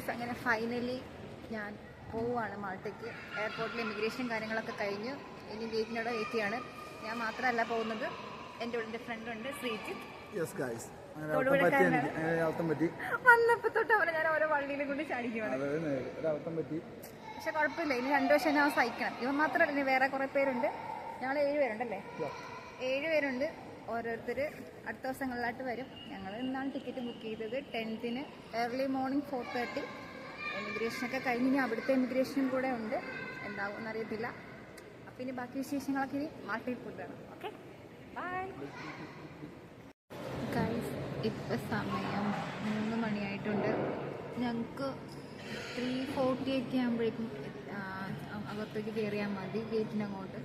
Guys, അങ്ങനെ finally ഞാൻ പോവുകയാണ് മാൾട്ടയ്ക്ക്. എയർപോർട്ടിൽ ഇമിഗ്രേഷൻ കാര്യങ്ങളൊക്കെ കഴിഞ്ഞു. ഇനി ഗേറ്റിനോട് വെയിറ്റ് ചെയ്യാണ്. ഞാൻ മാത്രമല്ല പോകുന്നത്, എൻ്റെ ഉള്ളിൻ്റെ ഫ്രണ്ടുണ്ട് ശ്രീജിത്ത്. വന്നപ്പോ തൊട്ട് അവനെ ഞാൻ ഓരോ വള്ളിയിലും കൊണ്ട് ചാടിക്കുവാണ്. പക്ഷെ കുഴപ്പമില്ല, ഇനി 2 വർഷം ഞാൻ സഹിക്കണം. ഇവൻ മാത്രമല്ല, ഇനി വേറെ കുറെ പേരുണ്ട്. ഞങ്ങൾ 7 പേരുണ്ടല്ലേ, 7 പേരുണ്ട്. ഓരോരുത്തർ അടുത്ത ദിവസങ്ങളിലായിട്ട് വരും. ഞങ്ങൾ ഇന്നാണ് ടിക്കറ്റ് ബുക്ക് ചെയ്തത്. 10th early morning 4:30. ഇമിഗ്രേഷനൊക്കെ കഴിഞ്ഞ് ഇനി അവിടുത്തെ ഇമിഗ്രേഷനും കൂടെ ഉണ്ട്. എന്താവും എന്നറിയത്തില്ല. അപ്പം ഇനി ബാക്കി വിശേഷങ്ങളൊക്കെ ഇനി മാൾട്ടയിൽ പോയിട്ടാണ്. Okay, bye guys. ഇപ്പം സമയം 3 മണിയായിട്ടുണ്ട്. ഞങ്ങൾക്ക് 3:40 ആകുമ്പോഴേക്കും അകത്തേക്ക് കയറിയാൽ മതി, ഗേറ്റിനങ്ങോട്ട്.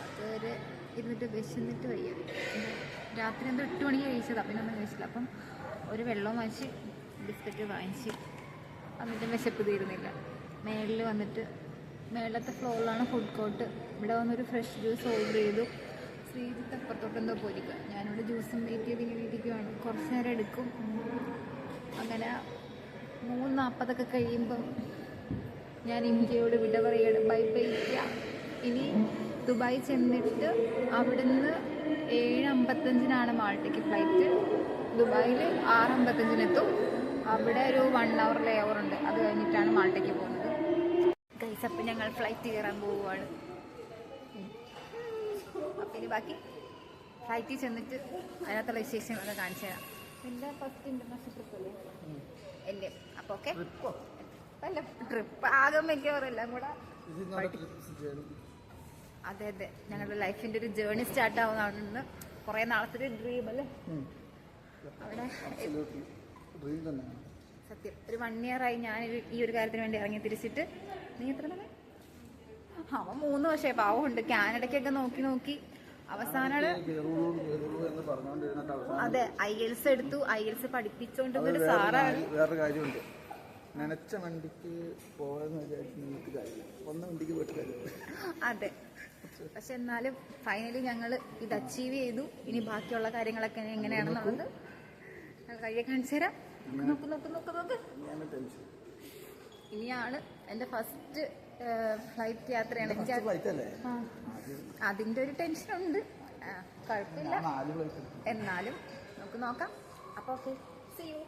അതുവരെ ഇരുന്നിട്ട് വിശന്നിട്ട് വയ്യ. രാത്രി എന്തോ 8 മണിക്ക് കഴിച്ചതാണ്, പിന്നെ ഒന്നും കഴിച്ചില്ല. അപ്പം ഒരു വെള്ളം വാങ്ങിച്ച് ബിസ്ക്കറ്റ് വാങ്ങിച്ച് എന്നിട്ട് വിശപ്പ് തീരുന്നില്ല. മേളിൽ വന്നിട്ട് മേളത്തെ ഫ്ലോറിലാണ് ഫുഡ് കോർട്ട്. ഇവിടെ വന്നൊരു ഫ്രഷ് ജ്യൂസ് ഓർഡർ ചെയ്തു. ശ്രീജിത്ത് അപ്പുറത്തോട്ട് എന്തോ പോയിരിക്കുക. ഞാനിവിടെ ജ്യൂസും വെയിറ്റ് ചെയ്ത് ഇങ്ങനെ ഇരിക്കുകയാണ്. കുറച്ച് നേരം എടുക്കും. അങ്ങനെ 3:40 കഴിയുമ്പം ഞാൻ ഇന്ത്യയോട് വിട പറയുകയാണ്. Bye bye India. ഇനി ദുബായ് ചെന്നിട്ട് അവിടുന്ന് 7:55 മാൾട്ടയ്ക്ക് ഫ്ലൈറ്റ്. ദുബായിൽ 6:55 അവിടെ ഒരു 1 hour ലേ ഓവർ ഉണ്ട്. അത് കഴിഞ്ഞിട്ടാണ് മാൾട്ടയ്ക്ക് പോകുന്നത്. ഗൈസ്, അപ്പം ഞങ്ങൾ ഫ്ലൈറ്റ് കയറാൻ പോവുകയാണ്. അപ്പം ഇനി ബാക്കി ഫ്ലൈറ്റിൽ ചെന്നിട്ട് അതിനകത്തുള്ള വിശേഷങ്ങളൊക്കെ കാണിച്ചു തരാം. എൻ്റെ ഫസ്റ്റ് ഇൻ്റർനാഷണൽ ട്രിപ്പ് അല്ലേ എൻ്റെ. അപ്പോൾ ഓക്കെ, അല്ല ട്രിപ്പ് ആകെ മിക്കവാറെല്ലാം കൂടെ. അതെ അതെ, ഞങ്ങളുടെ ലൈഫിൻ്റെ ഒരു ജേർണി സ്റ്റാർട്ട് ആവുന്നതാണ്. കുറേ നാളത്തെ ഒരു ഡ്രീം അല്ലേ അവിടെ. സത്യം, ഒരു 1 year ആയി ഞാൻ ഈ ഒരു കാര്യത്തിന് വേണ്ടി ഇറങ്ങി തിരിച്ചിട്ട്. നീ എത്ര തന്നെ? അവൻ 3 വർഷമായി. പാവമുണ്ട്. കാനഡയ്ക്കൊക്കെ നോക്കി നോക്കി അവസാനം അതെ IELTS എടുത്തു. IELTS പഠിപ്പിച്ചോണ്ടിരുന്നൊരു സാറാണ്. വേറെ കാര്യമുണ്ട്, നനച്ച വണ്ടിക്ക് പോകാന്ന് വിചാരിച്ചു നിങ്ങൾക്ക് കാര്യം, ഒന്ന വണ്ടിക്ക് പോയിട്ട് കാര്യം. അതെ, പക്ഷെ എന്നാലും ഫൈനലി ഞങ്ങൾ ഇത് അച്ചീവ് ചെയ്തു. ഇനി ബാക്കിയുള്ള കാര്യങ്ങളൊക്കെ എങ്ങനെയാണെന്നുള്ളത് ഞങ്ങൾ കഴിയെ കാണിച്ചു തരാം. നോക്ക് നോക്ക് നോക്ക് നോക്ക്. ഇനിയാണ് എൻ്റെ ഫസ്റ്റ് ഫ്ലൈറ്റ് യാത്രയാണ്. അതിൻ്റെ ഒരു ടെൻഷനുണ്ട്. കുഴപ്പമില്ല, എന്നാലും നമുക്ക് നോക്കാം. അപ്പോൾ ഓക്കെ, സീ യു.